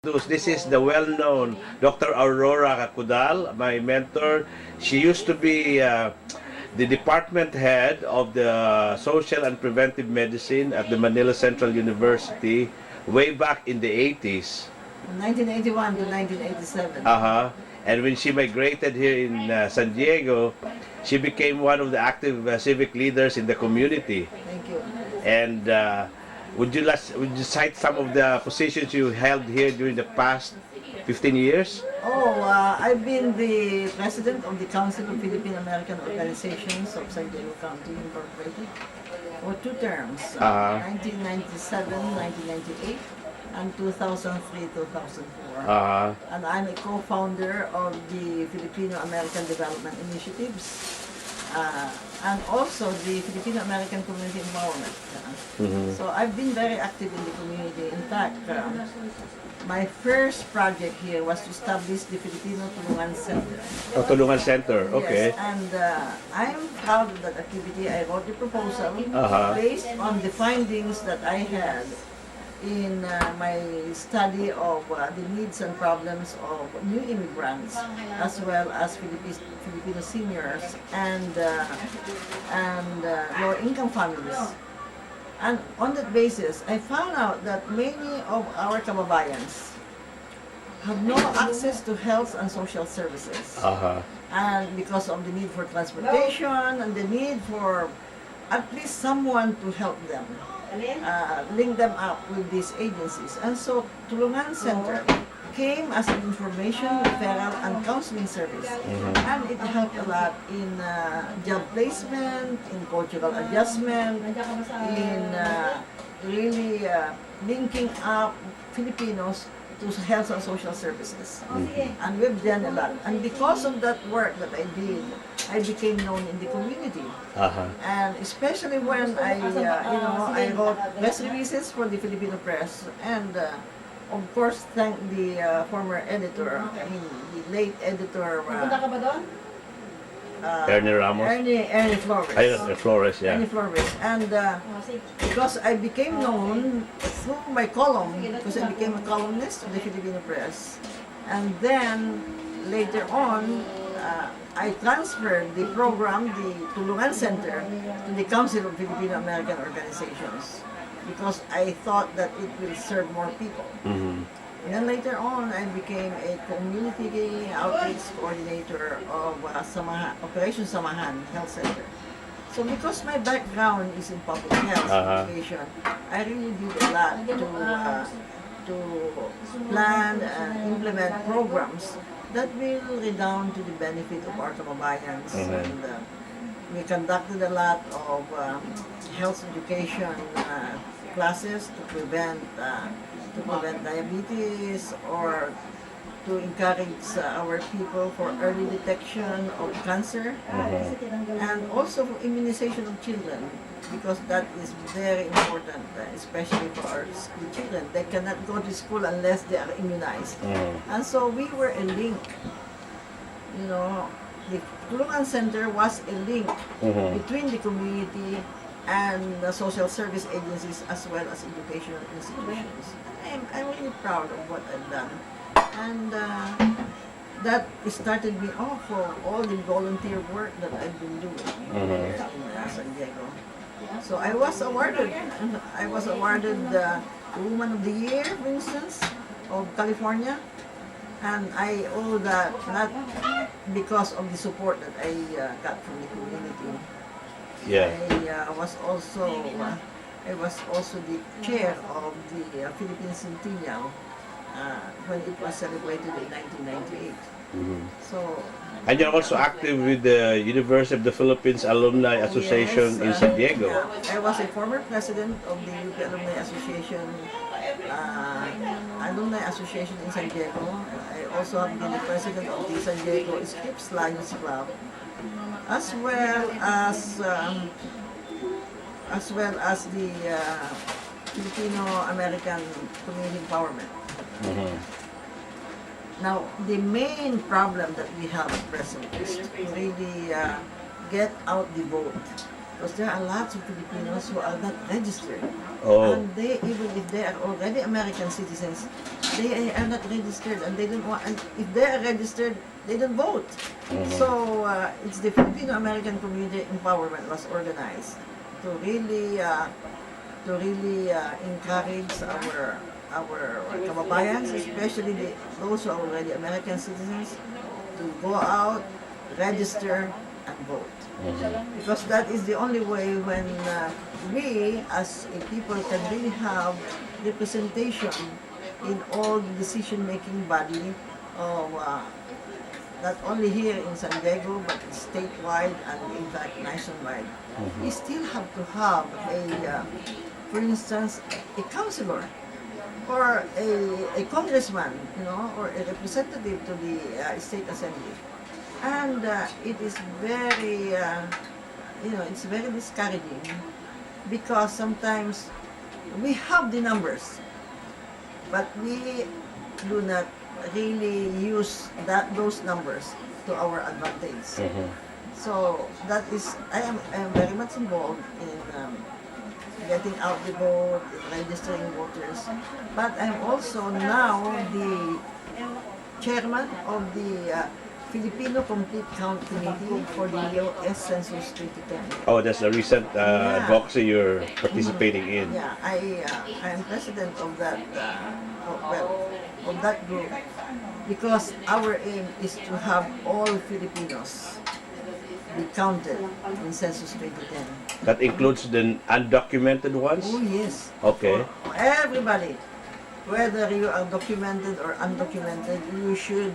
This is the well-known Dr. Aurora Cudal, my mentor. She used to be the department head of the Social and Preventive Medicine at the Manila Central University way back in the 80s. 1981 to 1987. And when she migrated here in San Diego, she became one of the active civic leaders in the community. Thank you. And would you cite some of the positions you held here during the past 15 years? I've been the president of the Council of Philippine American Organizations of San Diego County Incorporated for 2 terms, 1997, 1998, and 2003-2004. And I'm a co-founder of the Filipino American Development Initiatives. And also the Filipino American Community Empowerment. So I've been very active in the community. In fact, my first project here was to establish the Filipino Tulungan Center. Oh, Tulungan Center, okay. Yes, and I'm proud of that activity. I wrote the proposal based on the findings that I had in my study of the needs and problems of new immigrants as well as Filipino seniors and low-income families. And on that basis, I found out that many of our kababayans have no access to health and social services. And because of the need for transportation and the need for at least someone to help them. Link them up with these agencies. And so Tulungan Center came as an information, referral, and counseling service. And it helped a lot in job placement, in cultural adjustment, in really linking up Filipinos to health and social services. And we've done a lot. And because of that work that I did, I became known in the community. And especially when I wrote press releases for the Filipino press, and of course, thank the former editor, the late editor, Ernie Ramos? Ernie Flores. Flores, yeah. Ernie Flores. And because I became known through my column, because I became a columnist of the Filipino press, and then later on, I transferred the program, the Tulungan Center, to the Council of Filipino American Organizations because I thought that it will serve more people. And then later on, I became a community outreach coordinator of Operation Samahan Health Center. So because my background is in public health education, I really did a lot to plan and implement programs that will redound to the benefit of our kababayans. And we conducted a lot of health education classes to prevent diabetes or to encourage our people for early detection of cancer and also for immunization of children, because that is very important, especially for our school children. They cannot go to school unless they are immunized. And so we were a link. The Tulungan Center was a link between the community and the social service agencies as well as educational institutions. I'm really proud of what I've done. And that started me off for all the volunteer work that I've been doing here in San Diego. So I was awarded the Woman of the Year, for instance, of California. And I owe that not because of the support that I got from the community. I was also the chair of the Philippine Centennial when it was celebrated in 1998. So. And you're also active with the University of the Philippines Alumni Association in San Diego. Yeah. I was a former president of the UP Alumni Association in San Diego. I also have been the president of the San Diego Skips Lions Club, as well as the Filipino American Community Empowerment. Now, the main problem that we have at present is to really get out the vote. Because there are lots of Filipinos who are not registered. And they, even if they are already American citizens, they are not registered, and they don't want. And if they are registered, they don't vote. So it's the Filipino American Community Empowerment was organized to really encourage our kababayans, especially those who are already American citizens, to go out, register, and vote. Because that is the only way when we as a people can really have representation in all the decision-making body of not only here in San Diego but statewide and in fact nationwide. We still have to have for instance, a councilor or a congressman, or a representative to the state assembly. And it is very, it's very discouraging because sometimes we have the numbers, but we do not really use those numbers to our advantage. So that is, I am very much involved in getting out the vote, in registering voters, but I'm also now the chairman of the Filipino Complete Count Committee for the U.S. Census 2010. Oh, that's the recent advocacy you're participating in. Yeah, I am president of that, of that group, because our aim is to have all Filipinos be counted in Census 2010. That includes the undocumented ones? Oh yes. Okay. For everybody, whether you are documented or undocumented, you should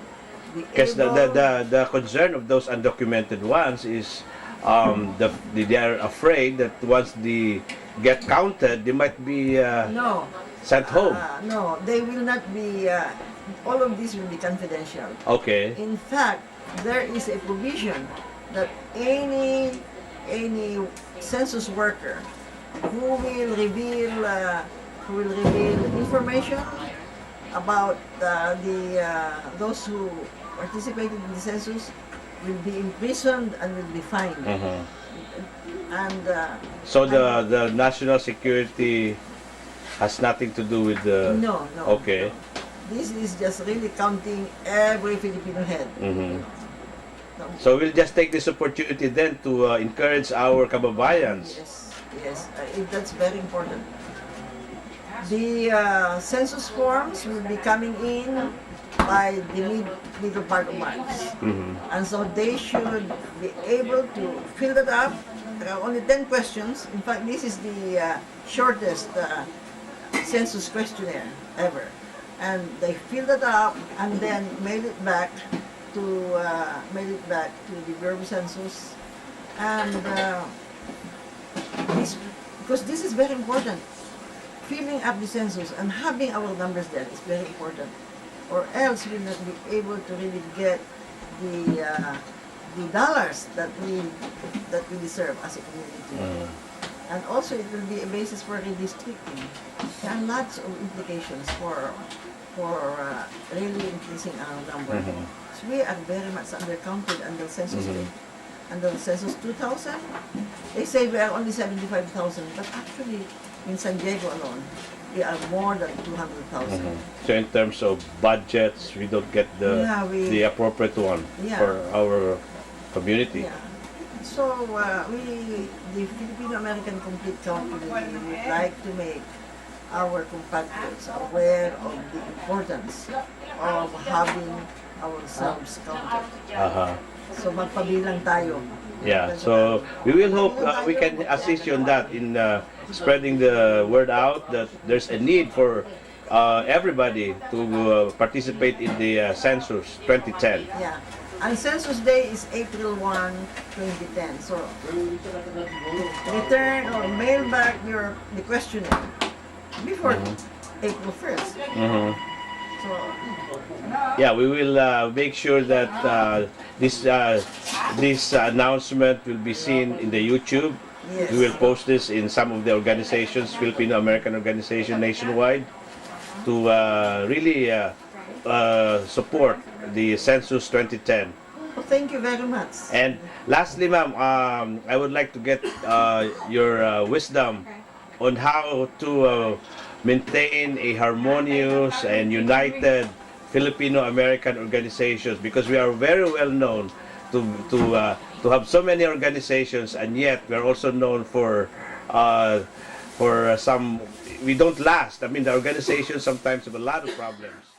be Because able. the concern of those undocumented ones is they are afraid that once they get counted, they might be No. sent home. No, they will not be. All of this will be confidential. Okay. In fact, there is a provision that any census worker who will reveal information about those who participated in the census will be imprisoned and will be fined. And So the national security has nothing to do with the... no. Okay. This is just really counting every Filipino head. No. So we'll just take this opportunity then to encourage our kababayans. Yes, that's very important. The census forms will be coming in by the middle part of March. And so they should be able to fill that up. There are only 10 questions. In fact, this is the shortest census questionnaire ever. And they fill that up and then mail it back to the Bureau of Census. And because this is very important. Filling up the census and having our numbers there is very important, or else we'll not be able to really get the dollars that we deserve as a community. And also it will be a basis for redistricting. There are lots of implications for really increasing our number. So we are very much undercounted under census rate. Under Census 2000, they say we are only 75,000, but actually in San Diego alone, we are more than 200,000. So in terms of budgets, we don't get the appropriate one for our community. Yeah. So the Filipino American Complete Count Committee would like to make our compatriots aware of the importance of having ourselves counted. So magpabilang tayo. Yeah, so we will hope we can assist you on that in spreading the word out that there's a need for everybody to participate in the Census 2010. Yeah. And Census Day is April 1, 2010. So return or mail back the questionnaire before April 1st. So yeah, we will make sure that this announcement will be seen in the YouTube. yes. We will post this in some of the organizations, Filipino American organization nationwide, to really support the Census 2010. Well, thank you very much. And lastly, ma'am, I would like to get your wisdom on how to maintain a harmonious and united Filipino-American organizations, because we are very well known to have so many organizations, and yet we are also known for some, we don't last. I mean, the organizations sometimes have a lot of problems.